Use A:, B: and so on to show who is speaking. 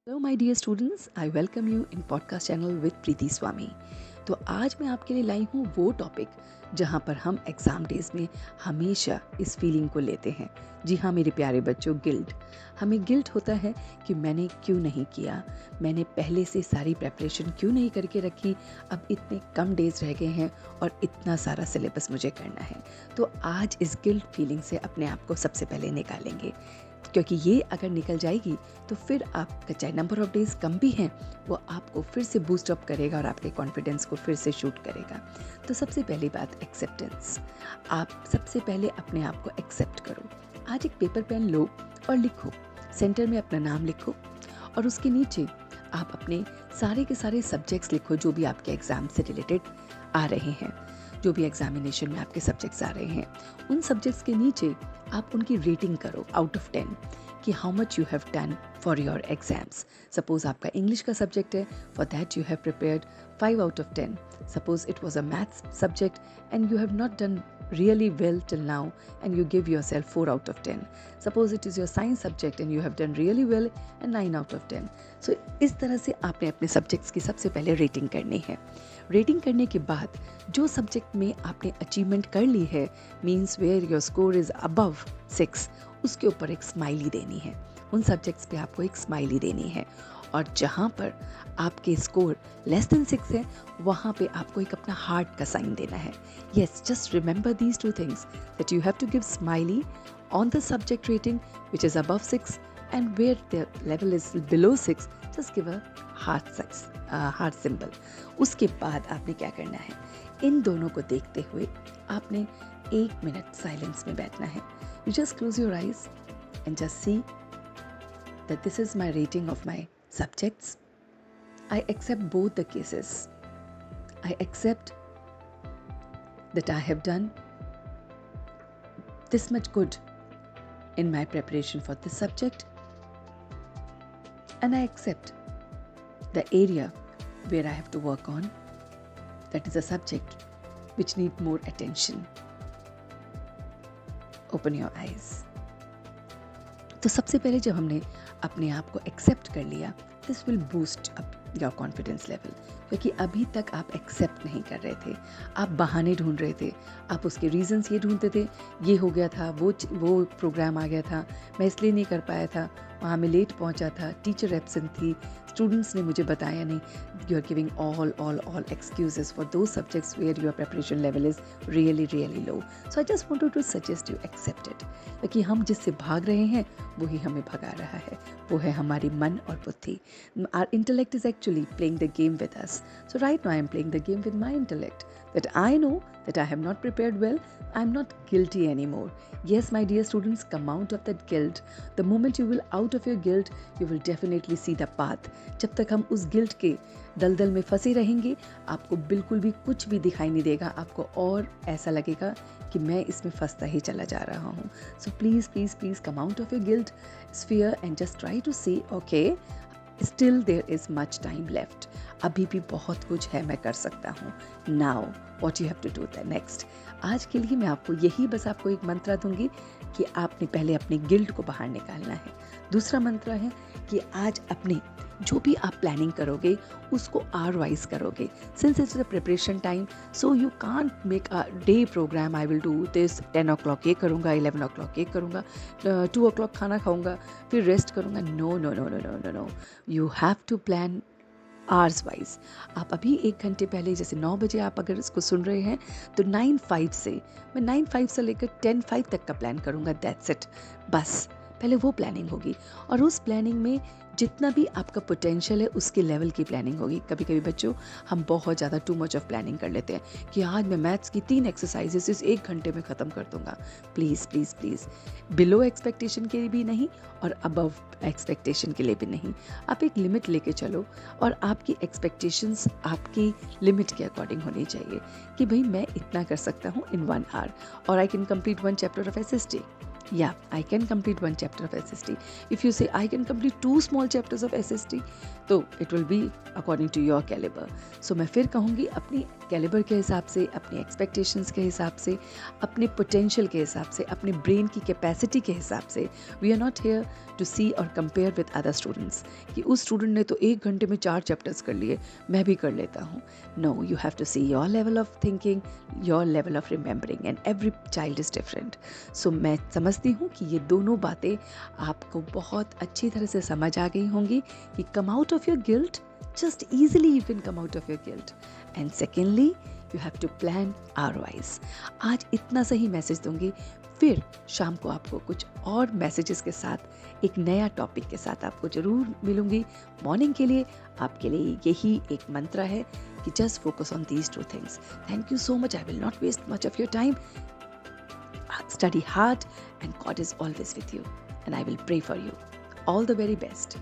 A: Hello my dear students, I welcome you in podcast channel with Preeti Swami. तो आज मैं आपके लिए लाई हूँ वो टॉपिक जहाँ पर हम एग्ज़ाम डेज में हमेशा इस फीलिंग को लेते हैं। जी हाँ मेरे प्यारे बच्चों, गिल्ट। हमें गिल्ट होता है कि मैंने क्यों नहीं किया, मैंने पहले से सारी प्रेपरेशन क्यों नहीं करके रखी, अब इतने कम डेज रह गए हैं और इतना सारा सिलेबस मुझे करना है। तो आज इस गिल्ट फीलिंग से अपने आप को सबसे पहले निकालेंगे, क्योंकि ये अगर निकल जाएगी तो फिर आपका चाहे नंबर ऑफ डेज कम भी हैं, वो आपको फिर से बूस्ट अप करेगा और आपके कॉन्फिडेंस को फिर से शूट करेगा। तो सबसे पहली बात, एक्सेप्टेंस। आप सबसे पहले अपने आप को एक्सेप्ट करो। आज एक पेपर पेन लो और लिखो, सेंटर में अपना नाम लिखो और उसके नीचे आप अपने सारे के सारे सब्जेक्ट्स लिखो जो भी आपके एग्जाम से रिलेटेड आ रहे हैं, जो भी एग्जामिनेशन में आपके सब्जेक्ट्स आ रहे हैं। उन सब्जेक्ट्स के नीचे आप उनकी रेटिंग करो आउट ऑफ 10 कि how much you have done for your exams. Suppose आपका इंग्लिश का सब्जेक्ट है, for that you have prepared 5 out of 10। Suppose it was a maths subject and you have not done really well till now and you give yourself 4 out of 10. Suppose it is your science subject and you have done really well and 9 out of 10. So इस तरह से आपने अपने subjects की सबसे पहले rating करनी है। रेटिंग करने के बाद जो सब्जेक्ट में आपने अचीवमेंट कर ली है, means where your score is above 6, उसके ऊपर एक स्माइली देनी है। उन सब्जेक्ट्स पे आपको एक स्माइली देनी है। और जहाँ पर आपके स्कोर लेस देन 6 है, वहाँ पे आपको एक अपना हार्ट का साइन देना है। Yes, just remember these two things, that you have to give smiley on the subject rating which is above 6 and where the level is below 6, just give a heart symbol. उसके बाद आपने क्या करना है, इन दोनों को देखते हुए आपने 1 मिनट साइलेंस में बैठना है। You just close your eyes and just see that this is my rating of my subjects. I accept both the cases. I accept that I have done this much good in my preparation for this subject, and I accept the area where I have to work on. That is a subject which need more attention. Open your eyes. तो सबसे पहले जब हमने अपने आप को accept कर लिया, this will boost up your confidence level. क्योंकि अभी तक आप एक्सेप्ट नहीं कर रहे थे, आप बहाने ढूंढ रहे थे, आप उसके रीजंस ये ढूंढते थे, ये हो गया था, वो प्रोग्राम आ गया था, मैं इसलिए नहीं कर पाया था, वहाँ मैं लेट पहुँचा था, टीचर एब्सेंट थी, स्टूडेंट्स ने मुझे बताया नहीं। You are giving all excuses for two subjects where your preparation level is really low. So I just wanted to suggest you accept it. क्योंकि हम जिससे भाग रहे हैं वही हमें भगा रहा है, वो है हमारी मन और बुद्धि। Our intellect is actually playing the game with us. So right now I am playing the game with my intellect, that I know that I have not prepared well. I'm not guilty anymore. Yes, my dear students, come out of that guilt. The moment you will out of your guilt, you will definitely see the path. जब तक हम उस guilt के दलदल में फंसे रहेंगे, आपको बिल्कुल भी कुछ भी दिखाई नहीं देगा, आपको और ऐसा लगेगा कि मैं इसमें फंसता ही चला जा रहा हूँ। So please come out of your guilt sphere and just try to say, okay, still there is much time left. अभी भी बहुत कुछ है, मैं कर सकता हूँ। Now what you have to do the next. आज के लिए मैं आपको एक मंत्र दूंगी कि आपने पहले अपने गिल्ट को बाहर निकालना है। दूसरा मंत्र है कि आज अपने जो भी आप प्लानिंग करोगे उसको आर वाइज करोगे। Since it's the preparation time, so you can't make a day program, I will do this 10 o'clock ये करूँगा, 11 o'clock ये करूँगा, 2 o'clock खाना खाऊंगा, फिर रेस्ट करूँगा। No, you have to plan hours wise. आप अभी 1 घंटे पहले, जैसे 9 बजे आप अगर इसको सुन रहे हैं, तो 9:05 से मैं 9:05 से लेकर 10:05 तक का प्लान करूँगा। दैट्स इट, बस पहले वो प्लानिंग होगी। और उस प्लानिंग में जितना भी आपका पोटेंशियल है उसके लेवल की प्लानिंग होगी। कभी कभी बच्चों हम बहुत ज़्यादा टू मच ऑफ प्लानिंग कर लेते हैं कि आज मैं मैथ्स की 3 एक्सरसाइजेस इस 1 घंटे में ख़त्म कर दूंगा। प्लीज़ बिलो एक्सपेक्टेशन के लिए भी नहीं और अबव एक्सपेक्टेशन के लिए भी नहीं। आप एक लिमिट लेके चलो और आपकी एक्सपेक्टेशंस आपकी लिमिट के अकॉर्डिंग होनी चाहिए कि भाई मैं इतना कर सकता हूँ इन 1 hour और I can complete 1 chapter of SST। Yeah, I can complete one chapter of SST. If you say I can complete 2 small chapters of SST, तो it will be according to your caliber. So मैं फिर कहूँगी अपनी calibre के हिसाब से, अपनी expectations के हिसाब से, अपने पोटेंशियल के हिसाब से, अपने ब्रेन की कैपेसिटी के हिसाब से, we are not here to see और कंपेयर विद अदर स्टूडेंट्स कि उस स्टूडेंट ने तो 1 घंटे में 4 चैप्टर्स कर लिए, मैं भी कर लेता हूँ. No, you have to see your level of thinking, your level of remembering, and every child is different. So मैं समझती हूँ कि ये दोनों बातें आपको बहुत अच्छी तरह से समझ आ गई होंगी कि come out of your guilt. Just easily you can come out of your guilt. And secondly, you have to plan ROIs. आज इतना सही मैसेज दूंगी, फिर शाम को आपको कुछ और मैसेजेस के साथ एक नया टॉपिक के साथ आपको ज़रूर मिलूंगी. मॉर्निंग के लिए आपके लिए यही एक मंत्र है कि just focus on these 2 things. Thank you so much. I will not waste much of your time. Study hard and God is always with you. And I will pray for you. All the very best.